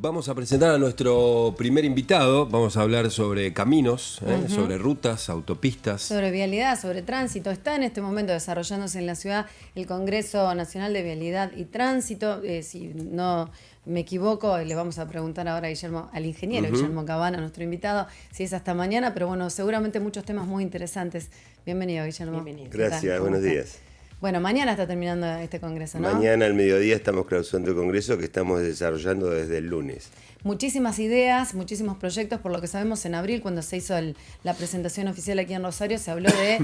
Vamos a presentar a nuestro primer invitado. Vamos a hablar sobre caminos, sobre rutas, autopistas. Sobre vialidad, sobre tránsito. Está en este momento desarrollándose en la ciudad el Congreso Nacional de Vialidad y Tránsito. Si no me equivoco, le vamos a preguntar ahora a Guillermo, al ingeniero Guillermo Cabana, nuestro invitado, si es hasta mañana, pero bueno, seguramente muchos temas muy interesantes. Bienvenido, Guillermo. Bienvenido. Gracias, buenos días. Bueno, mañana está terminando este congreso, ¿no? Mañana al mediodía estamos clausurando el congreso que estamos desarrollando desde el lunes. Muchísimas ideas, muchísimos proyectos, por lo que sabemos en abril, cuando se hizo la presentación oficial aquí en Rosario, se habló de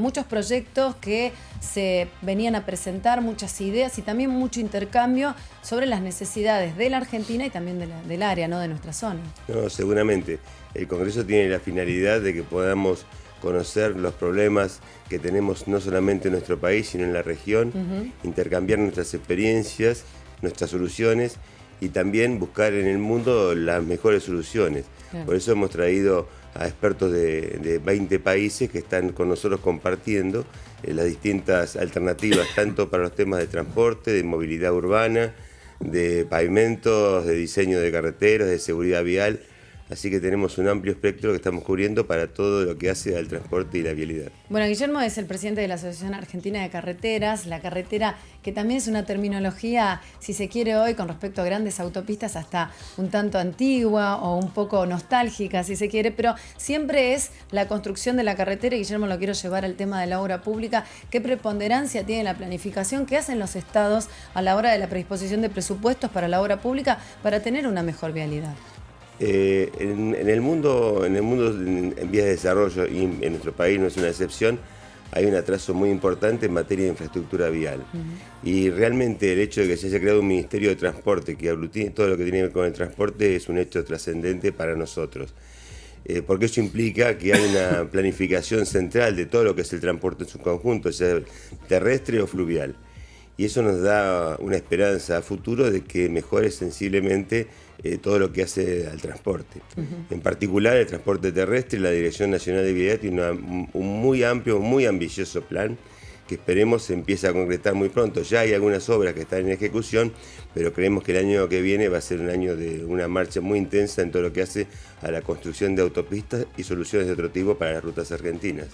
muchos proyectos que se venían a presentar, muchas ideas y también mucho intercambio sobre las necesidades de la Argentina y también del área, ¿no? De nuestra zona. No, seguramente. El congreso tiene la finalidad de que podamos conocer los problemas que tenemos no solamente en nuestro país, sino en la región, intercambiar nuestras experiencias, nuestras soluciones y también buscar en el mundo las mejores soluciones. Claro. Por eso hemos traído a expertos de 20 países que están con nosotros compartiendo las distintas alternativas, tanto para los temas de transporte, de movilidad urbana, de pavimentos, de diseño de carreteras, de seguridad vial. Así que tenemos un amplio espectro que estamos cubriendo para todo lo que hace al transporte y la vialidad. Bueno, Guillermo es el presidente de la Asociación Argentina de Carreteras, la carretera que también es una terminología, si se quiere hoy, con respecto a grandes autopistas, hasta un tanto antigua o un poco nostálgica, si se quiere, pero siempre es la construcción de la carretera, y Guillermo, lo quiero llevar al tema de la obra pública. ¿Qué preponderancia tiene la planificación que hacen los estados a la hora de la predisposición de presupuestos para la obra pública para tener una mejor vialidad? En el mundo en vías de desarrollo, y en nuestro país no es una excepción, hay un atraso muy importante en materia de infraestructura vial. Y realmente el hecho de que se haya creado un Ministerio de Transporte que aglutine todo lo que tiene que ver con el transporte es un hecho trascendente para nosotros. Porque eso implica que hay una planificación central de todo lo que es el transporte en su conjunto, sea terrestre o fluvial. Y eso nos da una esperanza a futuro de que mejore sensiblemente todo lo que hace al transporte. En particular el transporte terrestre. La Dirección Nacional de Vialidad tiene un muy amplio, muy ambicioso plan que esperemos se empiece a concretar muy pronto. Ya hay algunas obras que están en ejecución, pero creemos que el año que viene va a ser un año de una marcha muy intensa en todo lo que hace a la construcción de autopistas y soluciones de otro tipo para las rutas argentinas.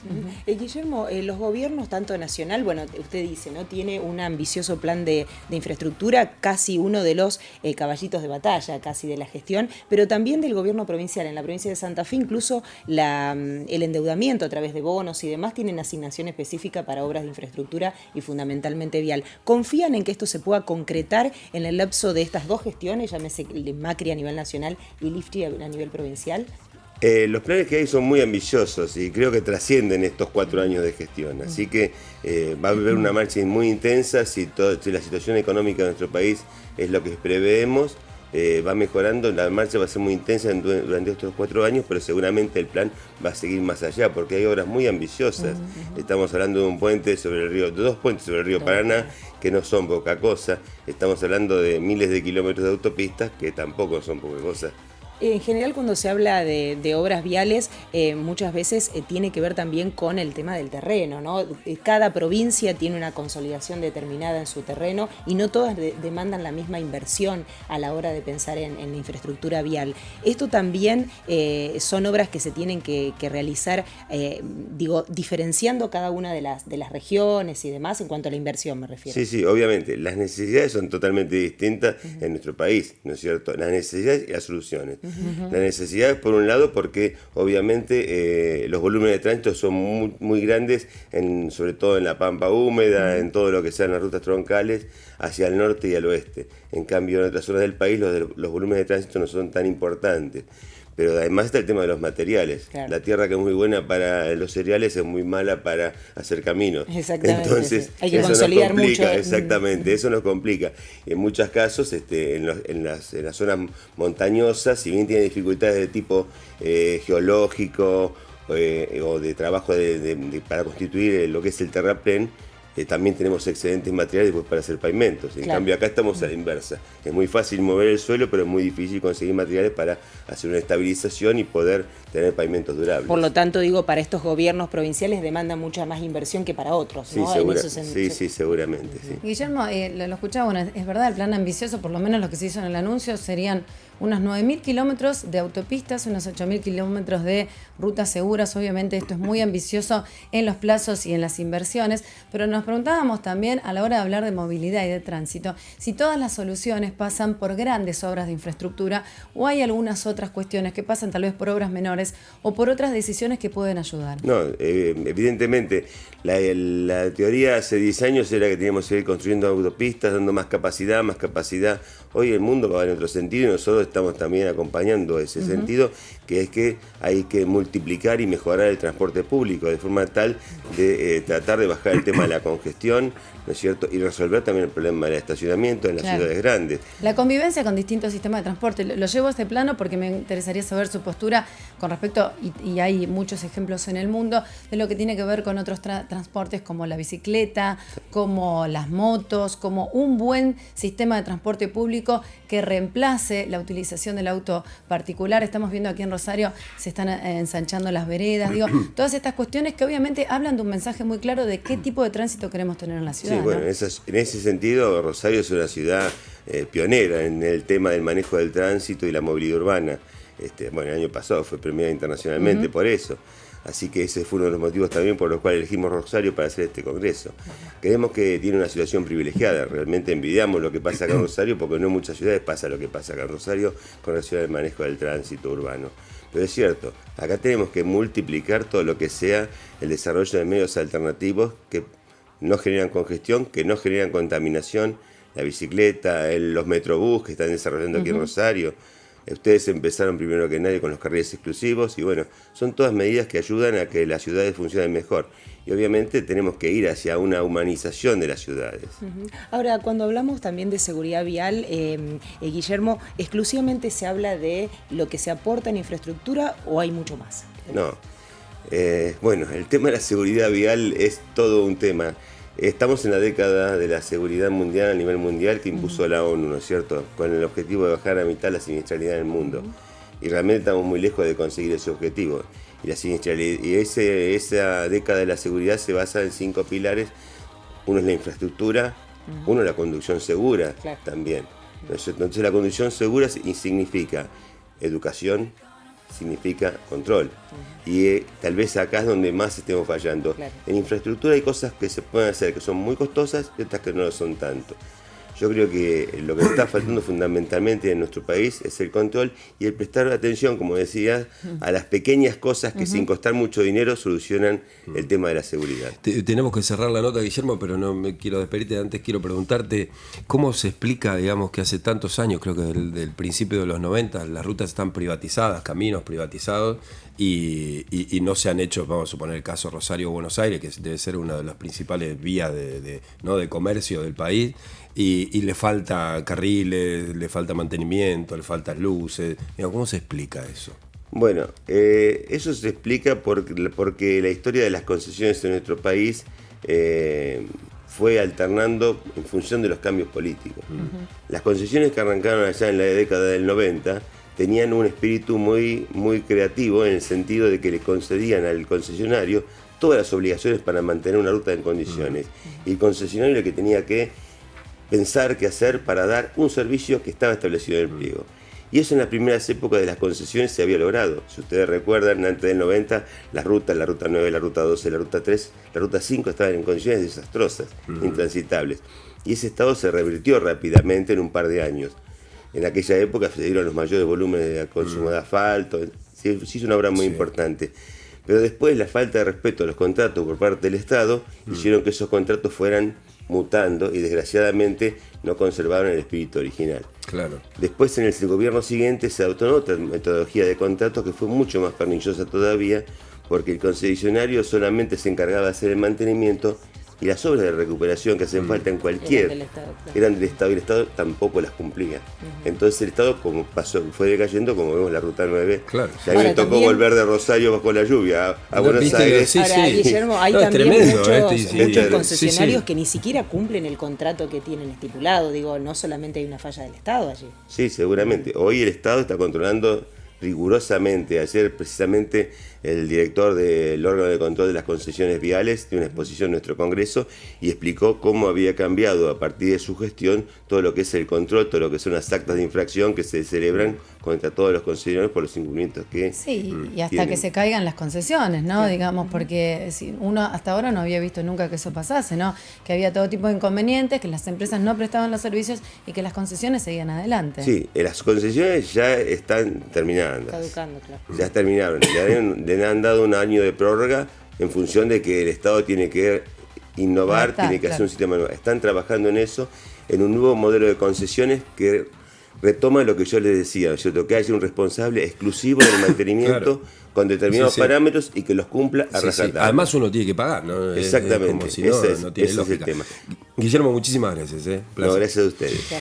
Guillermo, los gobiernos, tanto nacional, usted dice, ¿no? Tiene un ambicioso plan de infraestructura, casi uno de los caballitos de batalla, casi de la gestión, pero también del gobierno provincial. En la provincia de Santa Fe, incluso el endeudamiento a través de bonos y demás tienen asignación específica para obras de infraestructura y fundamentalmente vial. ¿Confían en que esto se pueda concretar en el lapso de estas dos gestiones, llámese el de Macri a nivel nacional y Lifchit a nivel provincial? Los planes que hay son muy ambiciosos y creo que trascienden estos 4 años de gestión. Así que va a haber una marcha muy intensa si la situación económica de nuestro país es lo que preveemos. Va mejorando, la marcha va a ser muy intensa durante estos 4 años, pero seguramente el plan va a seguir más allá, porque hay obras muy ambiciosas. Estamos hablando de dos puentes sobre el río Paraná, que no son poca cosa. Estamos hablando de miles de kilómetros de autopistas, que tampoco son poca cosa. En general, cuando se habla de obras viales, muchas veces tiene que ver también con el tema del terreno, ¿no? Cada provincia tiene una consolidación determinada en su terreno y no todas demandan la misma inversión a la hora de pensar en la infraestructura vial. Esto también son obras que se tienen que realizar, diferenciando cada una de las regiones y demás, en cuanto a la inversión me refiero. Sí, obviamente. Las necesidades son totalmente distintas en nuestro país, ¿no es cierto? Las necesidades y las soluciones. La necesidad es por un lado porque obviamente los volúmenes de tránsito son muy grandes, sobre todo en la pampa húmeda, en todo lo que sean las rutas troncales hacia el norte y al oeste. En cambio en otras zonas del país los volúmenes de tránsito no son tan importantes. Pero además está el tema de los materiales. Claro. La tierra que es muy buena para los cereales es muy mala para hacer caminos. Exactamente. Entonces, hay que eso consolidar nos complica, mucho. Exactamente, eso nos complica. En muchos casos, en las zonas montañosas, si bien tiene dificultades de tipo geológico o de trabajo para constituir lo que es el terraplén, también tenemos excedentes materiales para hacer pavimentos. En cambio acá estamos a la inversa. Es muy fácil mover el suelo, pero es muy difícil conseguir materiales para hacer una estabilización y poder tener pavimentos durables. Por lo tanto, digo, para estos gobiernos provinciales demanda mucha más inversión que para otros, ¿no? Sí, seguramente. Sí. Guillermo, lo escuchaba, bueno, es verdad, el plan ambicioso, por lo menos lo que se hizo en el anuncio, serían unos 9.000 kilómetros de autopistas, unos 8.000 kilómetros de rutas seguras. Obviamente esto es muy ambicioso en los plazos y en las inversiones, pero nos preguntábamos también a la hora de hablar de movilidad y de tránsito, si todas las soluciones pasan por grandes obras de infraestructura o hay algunas otras cuestiones que pasan tal vez por obras menores o por otras decisiones que pueden ayudar. No, evidentemente la teoría hace 10 años era que teníamos que ir construyendo autopistas, dando más capacidad. Hoy el mundo va en otro sentido y nosotros estamos también acompañando ese sentido, que es que hay que multiplicar y mejorar el transporte público de forma tal de tratar de bajar el tema de la congestión, ¿no es cierto? Y resolver también el problema del estacionamiento en las ciudades grandes. La convivencia con distintos sistemas de transporte, lo llevo a este plano porque me interesaría saber su postura con respecto, y hay muchos ejemplos en el mundo, de lo que tiene que ver con otros transportes como la bicicleta, como las motos, como un buen sistema de transporte público que reemplace la utilización del auto particular. Estamos viendo aquí en Rosario se están ensanchando las veredas, digo, todas estas cuestiones que obviamente hablan de un mensaje muy claro de qué tipo de tránsito queremos tener en la ciudad. Sí, bueno, ¿no? en ese sentido Rosario es una ciudad pionera en el tema del manejo del tránsito y la movilidad urbana. Bueno, el año pasado fue premiada internacionalmente por eso. Así que ese fue uno de los motivos también por los cuales elegimos Rosario para hacer este congreso. Creemos que tiene una situación privilegiada, realmente envidiamos lo que pasa acá en Rosario, porque no en muchas ciudades pasa lo que pasa acá en Rosario con relación al manejo del tránsito urbano. Pero es cierto, acá tenemos que multiplicar todo lo que sea el desarrollo de medios alternativos que no generan congestión, que no generan contaminación, la bicicleta, los metrobús que están desarrollando aquí en Rosario. Ustedes empezaron primero que nadie con los carriles exclusivos y bueno, son todas medidas que ayudan a que las ciudades funcionen mejor. Y obviamente tenemos que ir hacia una humanización de las ciudades. Ahora, cuando hablamos también de seguridad vial, Guillermo, ¿exclusivamente se habla de lo que se aporta en infraestructura o hay mucho más? No. Bueno, el tema de la seguridad vial es todo un tema. Estamos en la década de la seguridad mundial a nivel mundial que impuso la ONU, ¿no es cierto?, con el objetivo de bajar a mitad la siniestralidad en el mundo. Y realmente estamos muy lejos de conseguir ese objetivo. Y la siniestralidad, y esa década de la seguridad se basa en 5 pilares. Uno es la infraestructura, uno es la conducción segura también. Entonces la conducción segura significa educación, significa control. Y tal vez acá es donde más estemos fallando. En infraestructura hay cosas que se pueden hacer que son muy costosas y otras que no lo son tanto. Yo creo que lo que está faltando fundamentalmente en nuestro país es el control y el prestar atención, como decías, a las pequeñas cosas que sin costar mucho dinero solucionan el tema de la seguridad. Tenemos que cerrar la nota, Guillermo, pero no me quiero despedirte. Antes quiero preguntarte cómo se explica, digamos, que hace tantos años, creo que del principio de los 90, las rutas están privatizadas, caminos privatizados y no se han hecho, vamos a suponer el caso Rosario-Buenos Aires, que debe ser una de las principales vías de comercio del país. Y le falta carriles, le falta mantenimiento, le faltan luces. ¿Cómo se explica eso? Bueno, eso se explica porque la historia de las concesiones en nuestro país fue alternando en función de los cambios políticos. Las concesiones que arrancaron allá en la década del 90 tenían un espíritu muy, muy creativo en el sentido de que le concedían al concesionario todas las obligaciones para mantener una ruta en condiciones. Y el concesionario lo que tenía que pensar qué hacer para dar un servicio que estaba establecido en el pliego. Y eso en las primeras épocas de las concesiones se había logrado. Si ustedes recuerdan, antes del 90, la ruta 9, la ruta 12, la ruta 3, la ruta 5 estaban en condiciones desastrosas, intransitables. Y ese estado se revirtió rápidamente en un par de años. En aquella época se dieron los mayores volúmenes de consumo de asfalto, se hizo una obra muy importante. Pero después la falta de respeto a los contratos por parte del Estado hicieron que esos contratos fueran mutando y desgraciadamente no conservaron el espíritu original. Claro. Después en el gobierno siguiente se adoptó otra metodología de contratos que fue mucho más perniciosa todavía, porque el concesionario solamente se encargaba de hacer el mantenimiento Y las obras de recuperación que hacen falta en cualquier Eran del Estado, claro. eran del Estado y el Estado tampoco las cumplía. Entonces el Estado como fue decayendo, como vemos la Ruta 9. Claro. Y a mí me Ahora, tocó también- volver de Rosario bajo la lluvia a Buenos ¿Viste? Aires. Sí, Ahora, sí. Guillermo, hay No, es también tremendo, muchos, sí, muchos sí. concesionarios Sí, sí. que ni siquiera cumplen el contrato que tienen estipulado. Digo, no solamente hay una falla del Estado allí. Sí, seguramente. Hoy el Estado está controlando rigurosamente. Ayer precisamente el director del órgano de control de las concesiones viales dio una exposición en nuestro Congreso y explicó cómo había cambiado a partir de su gestión todo lo que es el control, todo lo que son las actas de infracción que se celebran contra todos los concesionarios por los incumplimientos que Sí, y hasta tienen. que se caigan las concesiones, ¿no? Digamos, porque uno hasta ahora no había visto nunca que eso pasase, ¿no? Que había todo tipo de inconvenientes, que las empresas no prestaban los servicios y que las concesiones seguían adelante. Sí, las concesiones ya están terminadas. Caducando, claro. Ya terminaron. Le han dado un año de prórroga en función de que el Estado tiene que innovar, Adaptar, tiene que claro. hacer un sistema nuevo. Están trabajando en eso, en un nuevo modelo de concesiones que retoma lo que yo les decía, ¿cierto? Que haya un responsable exclusivo del mantenimiento Claro. con determinados Sí, sí. parámetros y que los cumpla a Sí, sí. rajatabla. Además uno tiene que pagar, ¿no? Exactamente, Como si no, ese es- no tiene ese es el lógica. tema. Guillermo, muchísimas gracias. No, Placer. gracias a ustedes.